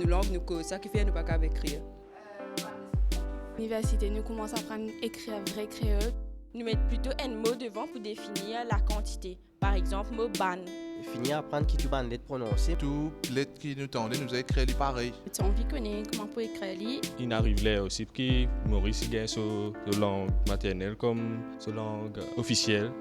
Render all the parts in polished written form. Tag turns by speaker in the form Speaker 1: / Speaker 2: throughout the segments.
Speaker 1: nos langues, nous cause ça qui fait nous pas qu'à écrire.
Speaker 2: L'université, nous commençons à apprendre à écrire vrai créole.
Speaker 1: Nous mettons plutôt un mot devant pour définir la quantité. Par exemple, mot ban.
Speaker 3: Finir à apprendre qui tu vas lettre prononcer.
Speaker 4: Tout lettre qui nous tendait, nous a écrit les pareil.
Speaker 2: Tu as envie de connaître comment pour écrire.
Speaker 5: Il arrive là aussi que Maurice gagne sa langue maternelle comme sa langue officielle.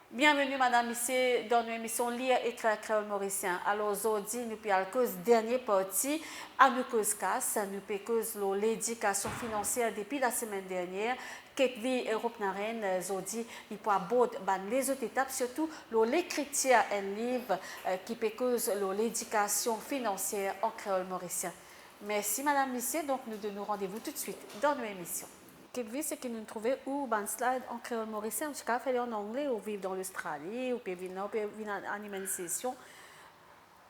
Speaker 6: Bienvenue, madame, ici, dans notre émission Lire et écrire créole mauricien. Alors, aujourd'hui, nous pouvons cause dernière partie, à nous cause casse, nous pouvons cause l'éducation financière depuis la semaine dernière. Ketvi Europe Naren, aujourd'hui, nous pouvons aborder les autres étapes, surtout l'écriture un livre qui peut cause l'éducation financière en créole mauricien. Merci, madame, ici. Donc, nous donnons rendez-vous tout de suite dans nos émissions. C'est que nous trouvons où un slide en créole mauricien, parce qu'il fait en anglais, ou vivre dans l'Australie, ou vivre animer une session.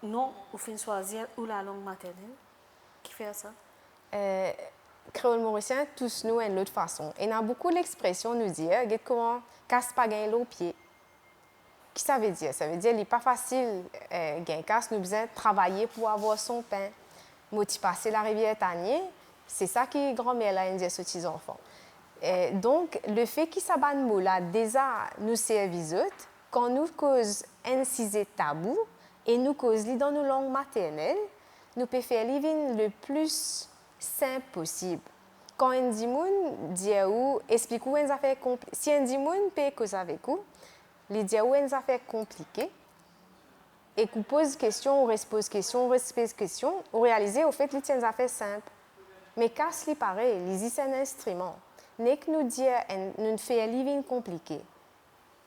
Speaker 6: Non, ou fin choisir ou la langue maternelle. Qui fait ça?
Speaker 7: Créole mauricien, tous nous, une autre façon. Et il y a beaucoup l'expression nous dire, regarde comment casse pas gain l'eau pied. Qui ça veut dire? Ça veut dire qu'il n'est pas facile gain casse, nous besoin travailler pour avoir son pain. Moti passer la rivière Tanier, c'est ça qui grand-mère là dit aux petits enfants. Donc le fait qu'il s'abat mot là déjà nous servit quand nous cause un sujet tabou et nous cause dans nos langues maternelles, nous pouvons faire le plus simple possible. Quand un dimoun dit ou explique ou une affaire compliquée, si un dimoun peut cause avec vous, il dit ou une affaire compliquée et qu'on pose question, on pose question, on réalise au fait qu'il tient une affaire simple. Mais casse li pareil, les c'est un instrument. N'est que nous dire nous fait un living compliqué.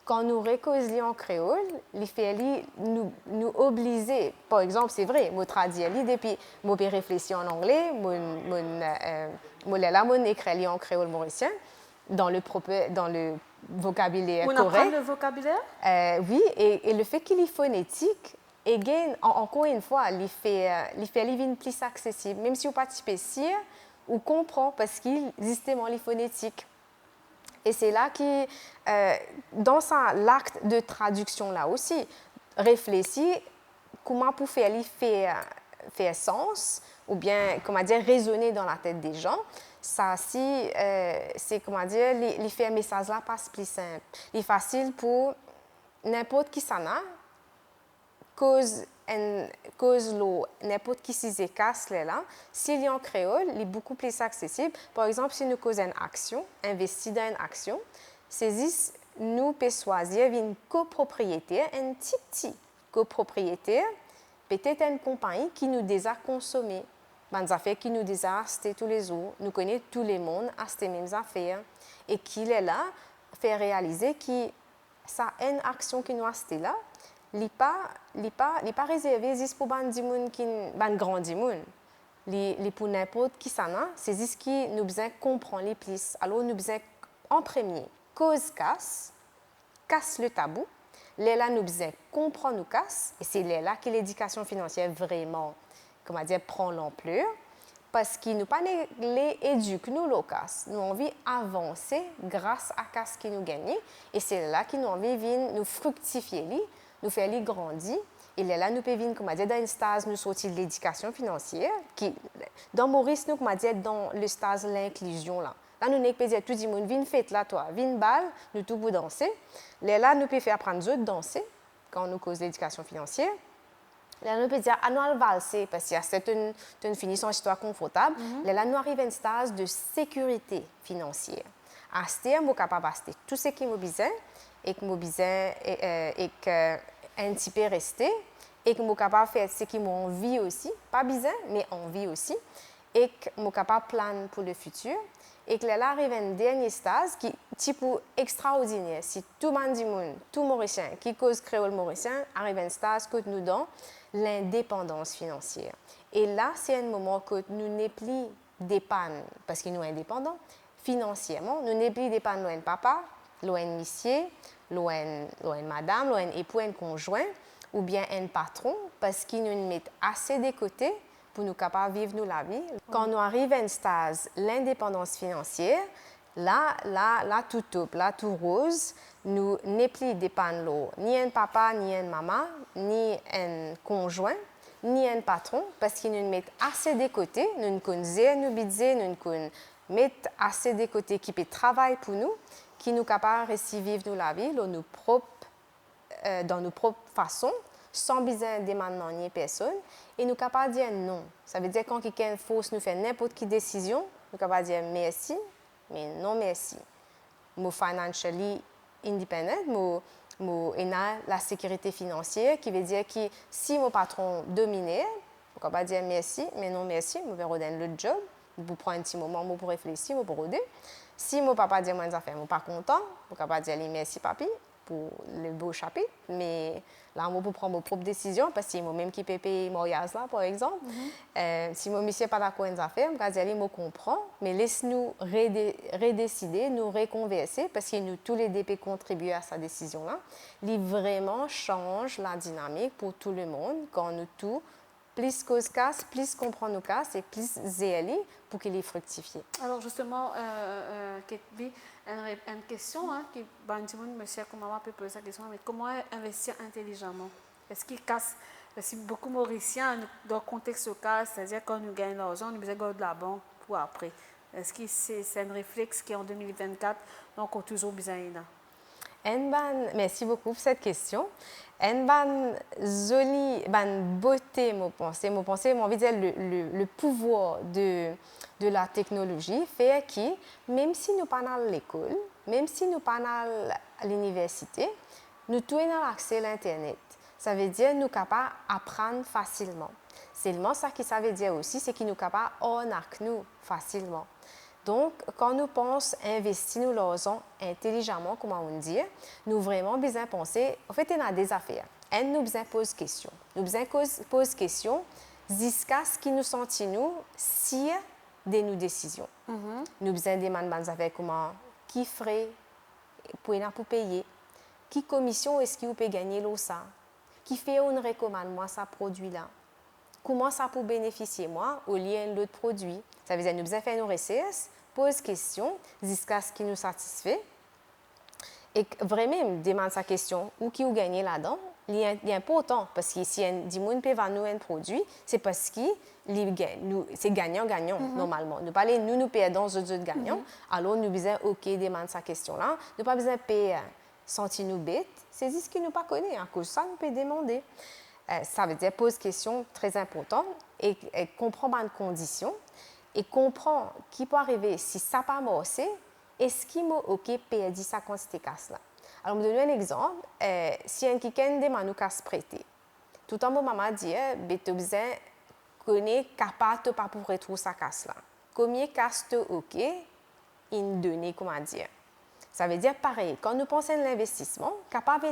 Speaker 7: Quand nous récosons en créole, les fait nous obliger. Par exemple, c'est vrai, moi traduire li depuis moi réfléchir en anglais, mon écrit en créole mauricien dans le vocabulaire correct.
Speaker 6: On apprend le vocabulaire?
Speaker 7: Oui, et le fait qu'il est phonétique. Et encore une fois, il fait living plus accessible. Même si vous participez ici, on comprend parce qu'il existe les phonétiques. Et c'est là que, dans l'acte de traduction là aussi, réfléchir comment pour faire sens ou bien comment dire résonner dans la tête des gens. Ça c'est comment dire, les faire message là passe plus simple. Il est facile pour n'importe qui s'en a. Cause n'importe qui s'y casse là, s'il est en créole, il est beaucoup plus accessible. Par exemple, si nous causons une action, investir dans une action, saisissent nous peut choisir une copropriétaire, un petit copropriétaire, peut-être une compagnie qui nous déjà consommé, des affaires qui nous déjà acheté tous les jours, nous connaît tout le monde à ces mêmes affaires et qui est là fait réaliser que ça une action qui nous a acheté là. Li pas réservé juste pour ban grand dimoun. Li pour n'importe qui ça n'a, c'est juste qui nous besoin comprendre les plus. Alors nous besoin en premier cause casse le tabou. Là nous besoin comprendre nous casse et c'est là que l'éducation financière vraiment comment dire prend l'ampleur parce qu'il nous pas les éduque nous le casse. Nous envie avancer grâce à casse qui nous gagne et c'est là qui nous envie nous fructifier nous faire les grandir et là nous pouvons comme dire dans une stage nous sortir de l'éducation financière qui dans Maurice nous comme dire dans le stage l'inclusion là nous n'est pas dire tout le monde viens fête là toi viens balle nous tout pour danser là nous pouvons faire apprendre aux autres danser quand nous cause l'éducation financière là nous pouvons dire nous valser parce que c'est une finition histoire confortable là nous arrive à une stage de sécurité financière à ce terme nous capable d'acheter tout ce qui nous besoin et que nous besoin et que un petit peu rester et que nous capable faire ce qui m'ont envie aussi pas besoin mais envie aussi et que nous capable plan pour le futur et que là arrive un dernier stage qui type extraordinaire si tout monde tout mauricien qui cause créole mauricien arrive un stage que nous donne l'indépendance financière et là c'est un moment que nous n'est plus dépendants parce que nous indépendants financièrement nous n'est plus dépendants de papa loin monsieur, loin madame, loin époux, un conjoint, ou bien un patron, parce qu'ils nous mettent assez de côté pour nous capables de vivre la vie. Quand nous arrivons à un stage, l'indépendance financière, là, tout top, là, tout rose, nous n'est plus dépendants ni un papa, ni une maman, ni un conjoint, ni un patron parce qu'ils nous mettent assez de côté, nous connaissons nos budgets, nous mettons assez de côté qui peut travailler pour nous, qui nous capable de vivre nous la vie dans nos propres façons, sans besoin de demander personne, et nous capable de dire non. Ça veut dire quand quelqu'un force nous faire n'importe quelle décision, nous capable de dire merci, mais non merci. Moi financially independent, moi la sécurité financière, qui veut dire que si mon patron domine, je ne peux pas dire merci, mais non merci, je vais redonner le job, je prends un petit moment pour réfléchir, pour regarder. Si mon papa dit moi des affaires, je ne suis pas content, je ne peux pas dire merci papi pour le beau chapitre, mais là, je peux prendre mes propres décisions parce que c'est moi-même qui peux payer mon mariage là, par exemple. Si mon monsieur n'est pas d'accord avec les affaires, je vais dire je comprends, mais laisse-nous redécider, nous reconverser parce que nous tous les deux pouvons contribuer à sa décision-là. Il vraiment change la dynamique pour tout le monde quand nous tous plus cause casse, plus comprendre nos casses et plus zéli pour qu'il ait fructifié.
Speaker 6: Alors justement, Ketby, une question qui monsieur comment peut poser la question, mais comment investir intelligemment? Est-ce qu'il casse? Parce que beaucoup de Mauriciens, dans le contexte local, c'est-à-dire quand nous gagnons l'argent, nous besoin de la banque pour après. Est-ce que c'est un réflexe qui en 2024, donc on a toujours besoin de
Speaker 7: merci beaucoup pour cette question. Une jolie beauté, mon pensée, mon envie de dire le pouvoir de la technologie fait que même si nous pas dans l'école, même si nous pas dans l'université, nous tous avons accès à l'internet. Ça veut dire nous capables d'apprendre facilement. Seulement ça qui ça veut dire aussi, c'est que nous capables d'arnaquer nous facilement. Donc, quand nous pensons investir nos l'argent intelligemment, comme on dit, nous vraiment besoin penser, en fait, il y a des affaires. Et nous besoin poser question. Nous besoin poser question jusqu'à ce que nous sentions si de nos décisions. Nous besoin demander des affaires comment qui frais pour payer, qui commission est-ce que vous pouvez gagner ça, qui fait une recommande moi ça produit là. Comment ça peut bénéficier moi au lieu de l'autre produit. Ça veut dire que nous devons faire nos recherches, poser question jusqu'à ce qui nous satisfait. Et vraiment, demander sa question, ou qui vous gagnez là-dedans, il est important. Parce que si un monde peut vendre un produit, c'est parce que c'est gagnant-gagnant, normalement. Nous parlons, nous perdons aux autres gagnants. Alors, nous devons, OK, demander sa question-là. Nous pas besoin de payer, sentir nous bêtes. C'est ce que nous ne connaissons pas. À cause de ça, nous pouvons demander. Ça veut dire poser question très important et comprendre les conditions et comprendre qui peut arriver si ça n'a pas marché, est-ce qu'il m'a OK perdu sa quantité de casse là. Alors, je vais vous donner un exemple. Si un quelqu'un demande nous casse prêter, tout le temps, maman dit, tu as besoin de connaître capable pas pour retrouver sa casse là. Combien de casse tu OK, une donnée, comment dire. Ça veut dire pareil, quand nous pensons à l'investissement, capable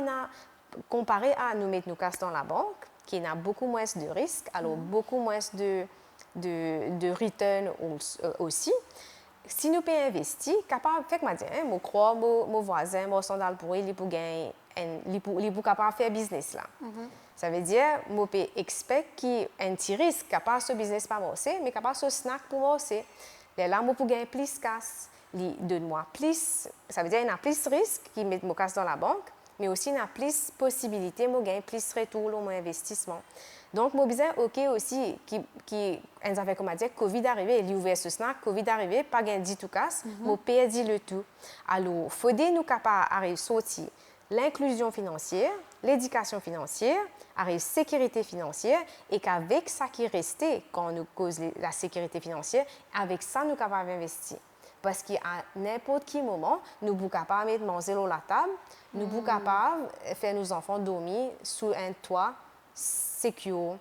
Speaker 7: comparé à nous mettre nos casses dans la banque, qui a beaucoup moins de risques, alors beaucoup moins de return aussi. Si nous pouvons investir, capable, fait que moi dire, je crois mon voisin, mon sandal pour il pour gagner, il pour capable faire business là. Ça veut dire, je peux expecter qu'il y a un petit risque, capable ce business pas marcher, mais capable ce snack pour marcher. Là, je peux gagner plus de casse, donne-moi plus. Ça veut dire qu'il y a plus de risques qui mettent mon casse dans la banque. Mais aussi, il y a plus de possibilités, de gagner plus de retour sur mon investissement. Donc, je besoin OK aussi, qui avait comme dire, Covid arrivé, il a ouvert ce snack, Covid arrivé, pas gagné du tout casse, mais perdu le tout. Alors, il faut nous capables de sortir l'inclusion financière, l'éducation financière, la sécurité financière, et qu'avec ça qui restait, quand nous cause la sécurité financière, avec ça, nous sommes capables d'investir. Parce qu'à n'importe quel moment, nous sommes capables de mettre manger sur la table, nous sommes capables de faire nos enfants dormir sous un toit sécure.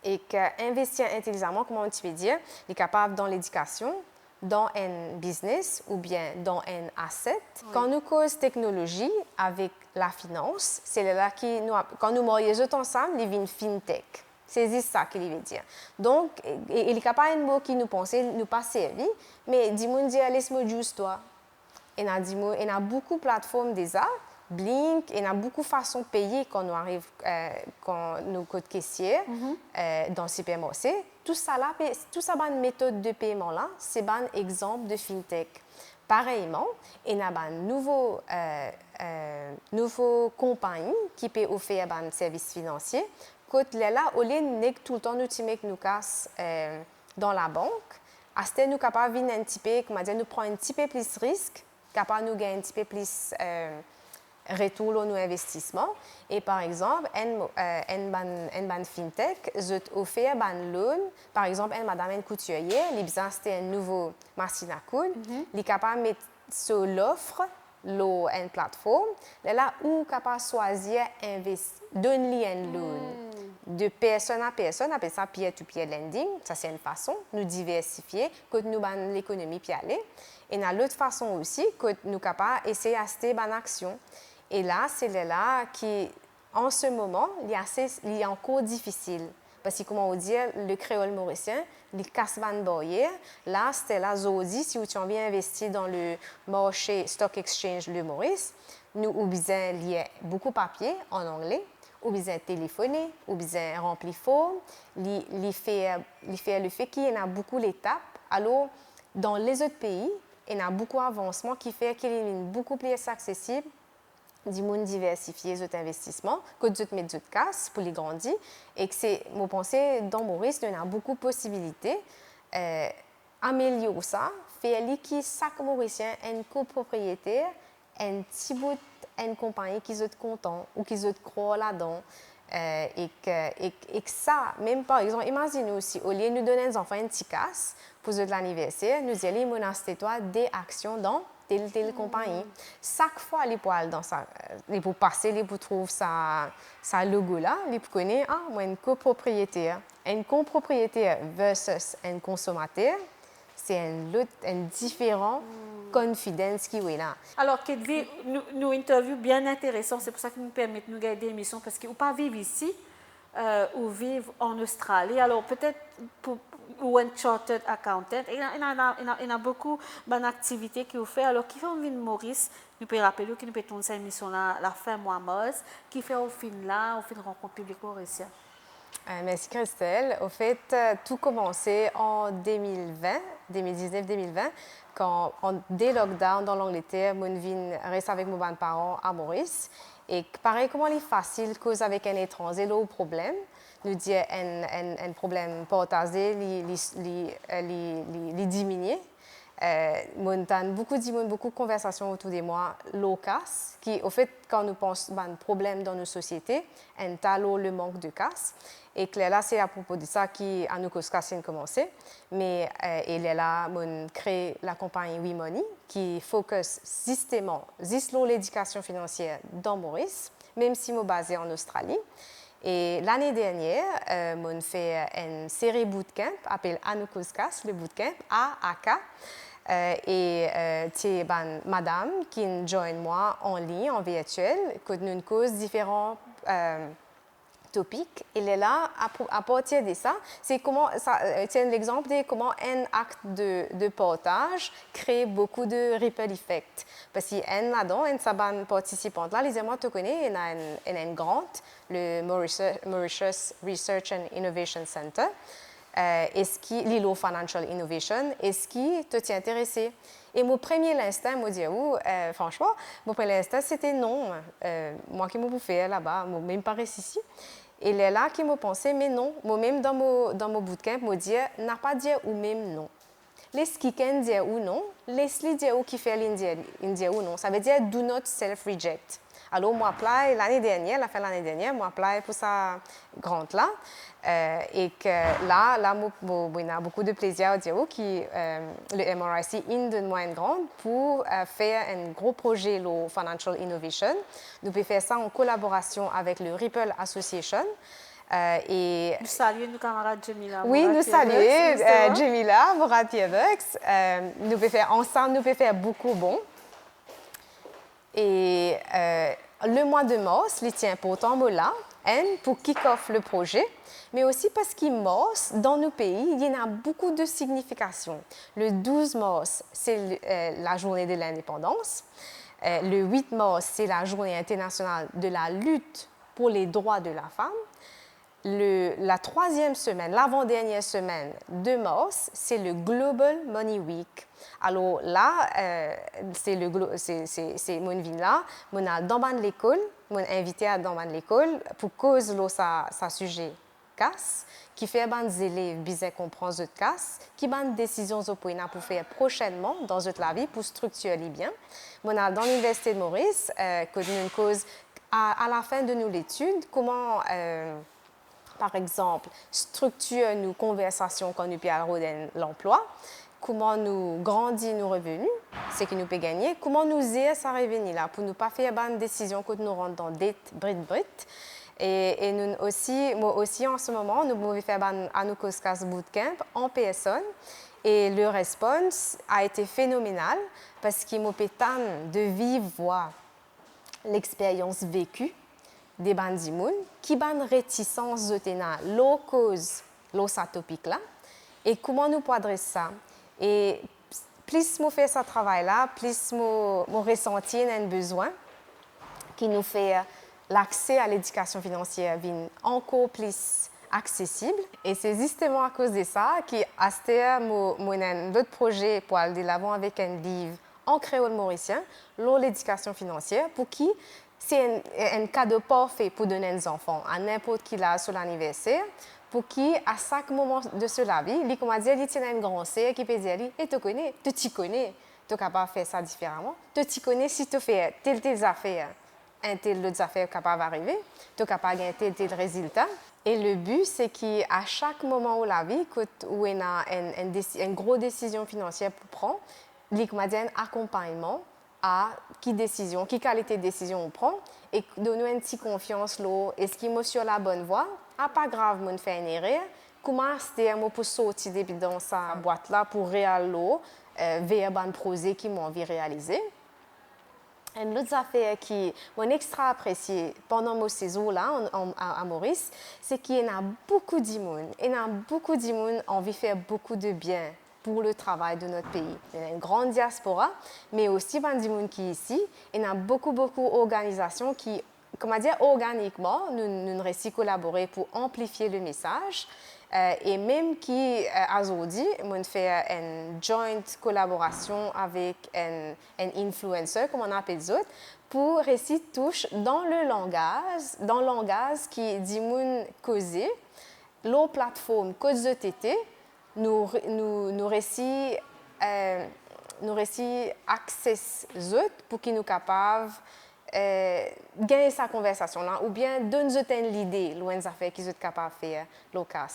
Speaker 7: Et qu'investir intelligemment, comment tu peux dire, est capable dans l'éducation, dans un business ou bien dans un asset. Oui. Quand nous causons technologie avec la finance, c'est là quand nous marions ensemble, il y a une fintech. C'est ça qu'il veut dire. Donc, il n'est pas un mot qui nous pensait, nous pas servi, mais dis-moi, laisse-moi juste toi. Il y a beaucoup de plateformes déjà, Blink, il y a beaucoup de façons de payer quand nous arrive, quand nous code caissier dans le supermarché. Tout ça, une méthode de paiement là, c'est un exemple de fintech. Pareillement, il y a une nouvelle compagnie qui peut offrir un service financier. Quand là, au lieu de tout le temps nous tirer nous casse dans la banque, à ce nous capable de un petit peu, comment dire, nous prendre un petit peu plus de risque, capable nous gagner un petit peu plus retour sur nos investissements. Et par exemple, une fintech, je offert un loan, par exemple, une madame couturière, elle a acheté une nouvelle machine à coudre, elle est capable de mettre sur l'offre, une plateforme, là où capable de choisir donner un loan de personne à personne, on appelle ça peer-to-peer lending, ça c'est une façon de nous diversifier, que nous ban l'économie puis aller. Et dans l'autre façon aussi, que nous capable essayer d'acheter une action. Et là, c'est là qui, en ce moment, il est encore difficile. Parce que, comment on dit, le créole mauricien, il casse une barrière. Là, c'était là, aujourd'hui, si tu as envie d'investir dans le marché Stock Exchange Le Maurice, nous avons besoin de lire beaucoup de papier en anglais, ou besoin téléphoner, ou besoin remplir forme, il fait le fait qu'il y a beaucoup d'étapes. Alors, dans les autres pays, il y a beaucoup d'avancements qui fait qu'il est beaucoup plus accessible du monde diversifier les investissements, que d'autres mettre d'autres cases pour les grandir. Et que c'est, mon pensée, dans Maurice, il y a beaucoup de possibilités. Améliorer ça, faire que chaque Mauricien ait une copropriétaire, un petit bout, une compagnie qui est content ou qui est croit là-dedans. Et que ça, même par exemple, imaginez aussi, au lieu de nous donner aux enfants une petite casse pour l'anniversaire, nous allons menacer toi des actions dans telle compagnie. Chaque fois, les poils dans ça, les pour passer, les pour trouver sa logo là, les pour connaître, moi une copropriétaire. Une copropriétaire versus un consommateur, c'est un différent confidence qui est là.
Speaker 6: Alors, Kedvi, nous interview bien intéressant, c'est pour ça que nous permettons de garder l'émission, parce qu'on ne peut pas vivre ici ou vivre en Australie. Alors, peut-être ou un chartered accountant, il y a beaucoup d'activités qui vous fait. Alors, qui fait au fin de Maurice, nous pouvons rappeler que nous pouvons tourner cette émission-là la fin mois mars, qui fait au fin là, au fin de rencontre publique mauricienne.
Speaker 7: Merci Christelle. Au fait, tout commençait en 2019-2020, quand, dès le lockdown dans l'Angleterre, mon vie reste avec mes parents à Maurice. Et pareil, comment il est facile, cause avec un étranger, le problème, nous dire un problème partagé, les diminuer. Beaucoup de conversations autour de moi, l'OCAS, qui, au fait, quand nous pensons à un problème dans nos sociétés, un talon, le manque de casse. Et que là, c'est à propos de ça qu'à nous a commencé. Mais il est là, on crée la compagnie WeMoney, qui focus systématiquement sur l'éducation financière dans Maurice, même si nous sommes basés en Australie. Et l'année dernière, on fait une série bootcamp appelée Anukuskas, le bootcamp AAK. C'est madame qui nous joint moi en ligne, en virtuel, que nous cause différents topics. Il est là, à partir de ça, c'est l'exemple de comment un acte de partage crée beaucoup de ripple effect. Parce qu'un là-dedans, une participante là, les moi te connais, il y a une grande, le Mauritius Research and Innovation Center, Lilo Financial Innovation, est-ce qui te tient intéressé? Et mon premier instinct, moi dit franchement, mon premier instinct c'était non. Moi qui m'ai fait là-bas, moi même pas ici. Et là, là qui m'a pensé, mais non, moi-même dans mon bootcamp, moi dit, n'a pas dit ou même non. Laisse qui can dire ou non, laisse-les dire ou qui fait l'india ou non. Ça veut dire do not self-reject. Alors, moi, apply l'année dernière, la fin de l'année dernière, moi, apply pour sa grande là. Et que là, il y a beaucoup de plaisir à dire que le MRIC donne moi une grande pour faire un gros projet, le Financial Innovation. Nous pouvons faire ça en collaboration avec le Ripple Association.
Speaker 6: Nous saluons nos camarades Jamila.
Speaker 7: Oui, nous saluons Jamila, Morat-Tievex. Nous pouvons faire ensemble, nous pouvons faire beaucoup bon. Et le mois de mars, il tient important là, pour kick-off le projet, mais aussi parce qu'il mars, dans nos pays, il y en a beaucoup de significations. Le 12 mars, c'est la journée de l'indépendance. Le 8 mars, c'est la journée internationale de la lutte pour les droits de la femme. la troisième semaine, l'avant-dernière semaine de mars, c'est le Global Money Week. Alors là, c'est mon ville là, mon a dans l'école, mon invité à dans l'école pour cause là ça sujet casse qui fait les élèves bien comprendre ce casse, qui ban décisions pour faire prochainement dans la vie pour structurer bien. Mon a dans l'université de Maurice que nous cause à la fin de l'étude comment par exemple, structure nos conversations quand nous pouvons l'emploi, comment nous grandissons nos revenus, ce qui nous peut gagner, comment nous aider à revenir là pour ne pas faire une décision quand nous rentrons dans dette brit. Et nous aussi, moi aussi en ce moment, nous pouvons faire un Anukoskas Bootcamp en personne et le réponse a été phénoménal parce qu'il m'a permis de vivre l'expérience vécue des bandimouns qui ban réticence de tena l'eau cause l'eau sa topic là et comment nous pouvons adresser ça et plus nous fait ce travail là plus nous ressentir un besoin qui nous fait l'accès à l'éducation financière vient encore plus accessible et c'est justement à cause de ça qui a d'autres projets pour aller de l'avant avec un livre en créole mauricien l'éducation financière pour qui c'est un cadeau parfait pour donner aux enfants à n'importe qui là sur l'anniversaire pour qui à chaque moment de sa vie il comme dire il tient un grand sœur qui peut dire et tu connais tu t'y connais tu capable faire ça différemment tu t'y connais si tu fais telle affaire un tel autre affaire capable d'arriver tu capable gagner tel résultat et le but c'est qu'à chaque moment où la vie où on a une grosse décision financière pour prendre il comme dire un accompagnement à qui qualité de décision on prend et donner une petite confiance là est-ce qu'il est sur la bonne voie pas grave mon fait une erreur comment c'est pour sortir dans sa boîte là pour réaliser vers un projet qui m'a envie de réaliser. Une autre affaire qui m'a extra apprécié pendant mon séjour là à Maurice c'est qu'il y a beaucoup de monde qui ont envie de faire beaucoup de bien pour le travail de notre pays. Il y a une grande diaspora, mais aussi des gens qui sont ici. Il y a beaucoup d'organisations qui, comment dire, organiquement, nous réussissons à collaborer pour amplifier le message. Et même qui, aujourd'hui, nous fait une joint collaboration avec un influencer, comme on appelle les autres, pour réussir touche dans le langage qui dit moun causer, la plateforme Cause de TT, nous réussissons accès aux autres pour qu'ils nous capables gagner sa conversation là ou bien donner l'idée loin des affaires qu'ils sont capables de faire locales.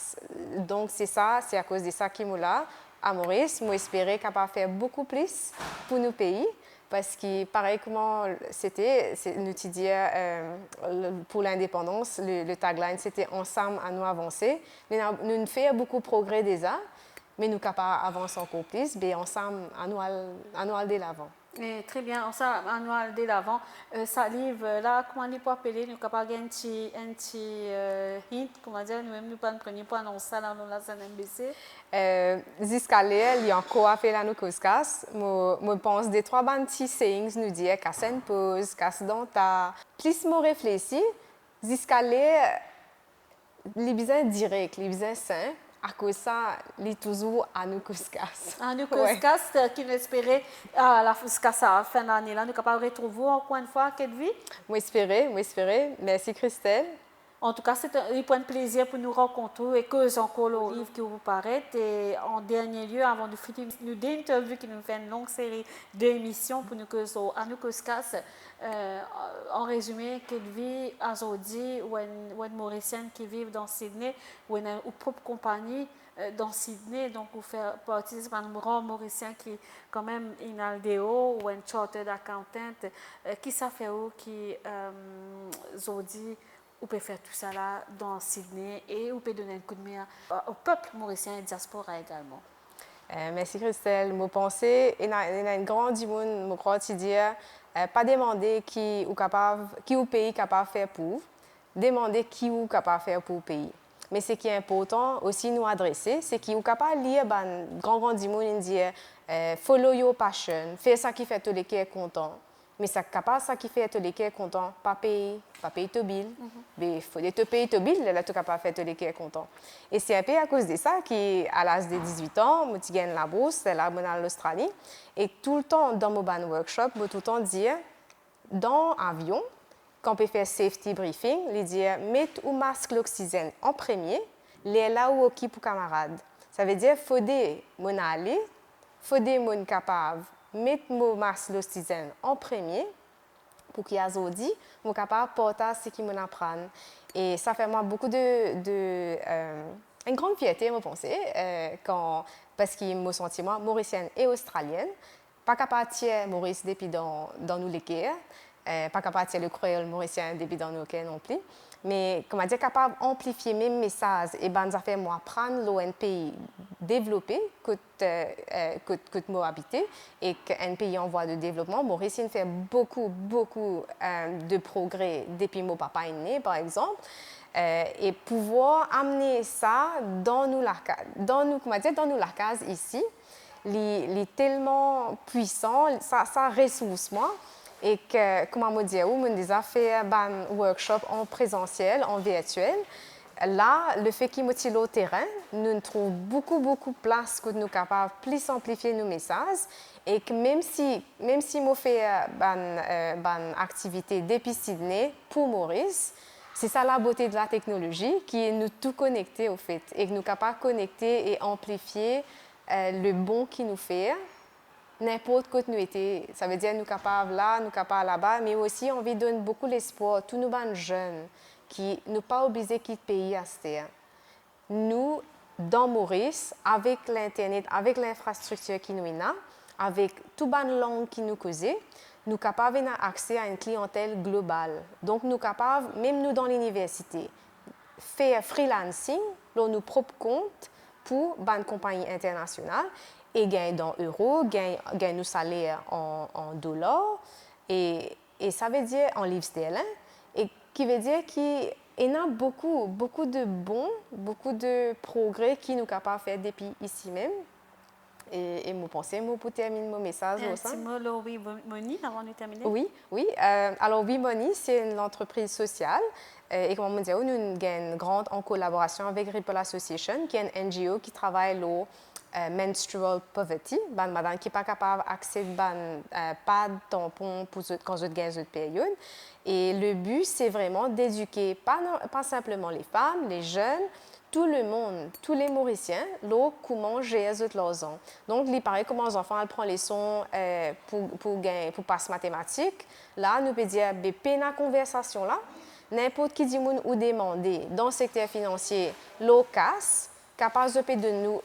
Speaker 7: Donc c'est ça, c'est à cause de ça qu'ils sont là à Maurice. Moi j'espérais capable de faire beaucoup plus pour nos pays parce que pareil comment c'était nous disons pour l'indépendance le tagline c'était ensemble à nous avancer. Nous faisons beaucoup de progrès déjà mais nous sommes capables d'avancer encore plus mais ensemble à nous aller de l'avant.
Speaker 6: Très bien, on s'en annuel de l'avant. Ça livre là, comment on peut appeler, nous sommes capables un petit hint, comment dire, nous-mêmes nous pas le premier point annoncer ça dans la CNBC.
Speaker 7: Jusqu'à là, il y a encore appelé à nous Koskas. Je pense des trois petits sayings nous dire casse une pause, casse dans ta. Plus je réfléchis, jusqu'à là, les besoins directs, les besoins sains. À cause de ça, il est toujours à nous Koskas.
Speaker 6: À nous Koskas, qui nous espérait à la fin de l'année, nous sommes capables de retrouver encore une fois cette vie.
Speaker 7: Moi, espérer. Merci Christelle.
Speaker 6: En tout cas, c'est un point de plaisir pour nous rencontrer et que encore le livre qui vous paraît. Et en dernier lieu, avant de finir, nous d'interview qui nous fait une longue série d'émissions pour nous que à nous Koskas. En résumé, qu'elle vit aujourd'hui ou une Mauricienne qui vit dans Sydney ou une propre compagnie dans Sydney, donc vous faire partie d'un grand Mauricien qui quand même une aldéo ou un chartered accountant qui ça fait où qui aujourd'hui on peut faire tout ça là dans Sydney et on peut donner un coup de main au peuple mauricien et diaspora également.
Speaker 7: Merci Christelle. Je pense qu'il y a une grande monde, je crois, qui dit pas demander qui au pays capable de faire pour, demander qui est capable de faire pour le pays. Mais ce qui est important aussi nous adresser, c'est qui est capable de lire grand monde dit follow your passion, faire ça qui fait tout le qui est content. Mais c'est capable ça qui fait être les qui content, pas payer ton bill. Mais il faut te payer ton bill, là tu capable faire les qui content. Et c'est un peu à cause de ça qu'à l'âge de 18 ans, moi je gagne la bourse, c'est là en Australie et tout le temps dans mon workshop, moi tout le temps dire dans l'avion quand on peut faire safety briefing, il dit mettre ou masque l'oxygène en premier, les là où qui pour camarade. Ça veut dire faut des mon aller, faut des mon capable mettre mon masque l'oxygène en premier pour qu'il y ait dit mon capable porter ce qui m'en apprendre. Et ça fait moi beaucoup une grande fierté me penser quand parce qu'il me senti moi mauricienne et australienne, pas capable de Maurice depuis dans nous les guerres. Pas capable de le créole mauricien depuis dans nos cas non plus, mais comment dire capable d'amplifier mes messages et ben ça fait moi prendre l'un pays développé que moi habiter et qu'un pays en voie de développement. Maurice fait beaucoup de progrès depuis mon papa est né par exemple. Et pouvoir amener ça dans nous l'arcade ici, il est tellement puissant, ça ressource moi. Et que, comment me dire, on a déjà fait un workshop en présentiel, en virtuel. Là, le fait qu'il motive au terrain, nous trouvons beaucoup de place que nous sommes capables de plus amplifier nos messages. Et que même si on fait une activité depuis Sydney pour Maurice, c'est ça la beauté de la technologie qui est nous tout connecter au fait. Et que nous sommes capables de connecter et amplifier le bon qui nous fait. N'importe quoi nous était, ça veut dire nous capables là, nous capables là-bas, mais aussi on veut donner beaucoup l'espoir tous nos jeunes qui ne pas obligés de quitter le pays à ce terre. Nous, dans Maurice, avec l'internet, avec l'infrastructure qui nous a, avec toute la langue qui nous cause, nous capables d'avoir accès à une clientèle globale. Donc nous capables, même nous dans l'université, faire freelancing, dans nos propres comptes pour une compagnie internationale. Et gagne dans euros, gagne nos salaires en dollars, et ça veut dire en livres sterling, et qui veut dire qu'il y a beaucoup de beaucoup de progrès qui nous capables de faire depuis ici même. Et je pense que pour terminer mon message.
Speaker 6: Un petit mot, WeMoney, avant de terminer.
Speaker 7: Oui. Alors, WeMoney, c'est une entreprise sociale. Et comme on dit, nous avons une grande en collaboration avec Ripple Association, qui est une NGO qui travaille au menstrual poverty, madame qui n'est pas capable d'accéder pas de tampons quand je gagne cette période. Et le but, c'est vraiment d'éduquer pas simplement les femmes, les jeunes, tout le monde, tous les Mauriciens, comment gérer leurs enfants. Donc, il paraît comment les enfants prennent les leçons pour passer mathématiques. Là, nous pouvons dire, la conversation là, n'importe qui dit ou demander dans le secteur financier, l'OCAS, capable de nous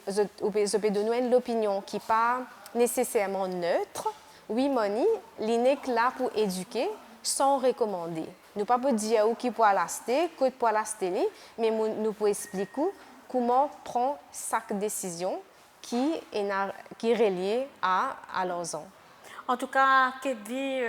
Speaker 7: donner l'opinion qui n'est pas nécessairement neutre. WeMoney, l'INEC là pour éduquer sans recommander. Nous ne pouvons pas dire qui peut l'acheter, qui peut l'acheter, mais nous pouvons expliquer comment prendre chaque décision qui est reliée à leurs enfants.
Speaker 6: En tout cas, Kedvi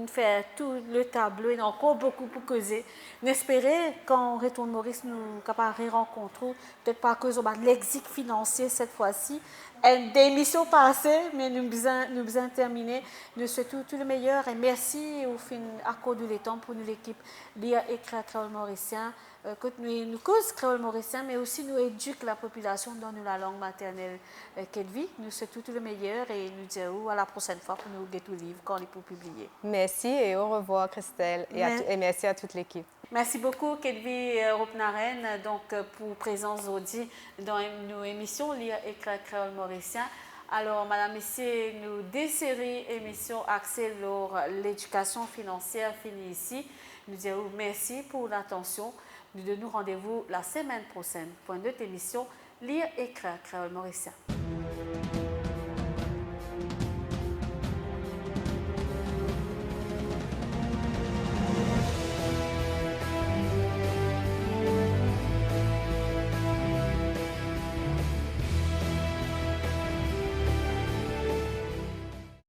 Speaker 6: fait tout le tableau et encore beaucoup pour causer. N'espérez qu'en retourne Maurice, nous sommes capables de rencontrer, peut-être pas à cause de l'exit financier cette fois-ci. Des émissions passées, mais nous besoin terminer. Nous souhaitons tout le meilleur et merci au fin accord de l'étang pour nous l'équipe lire et écrire créole mauricien. Que nous cause créole mauricien, mais aussi nous éduque la population dans la langue maternelle qu'elle vit. Nous souhaitons tout le meilleur et nous disons à la prochaine fois pour nous get tout livre quand il est pour publier.
Speaker 7: Merci et au revoir Christelle et merci à toute l'équipe.
Speaker 6: Merci beaucoup Kedvi Ropnaren donc pour présence aujourd'hui dans nos émissions lire et écrire créole mauricien. Alors, Madame, Messieurs, nous des séries émissions axées sur l'éducation financière finies ici. Nous disons merci pour l'attention. Nous donnons rendez-vous la semaine prochaine pour une autre émission Lire et écrire créole mauricien.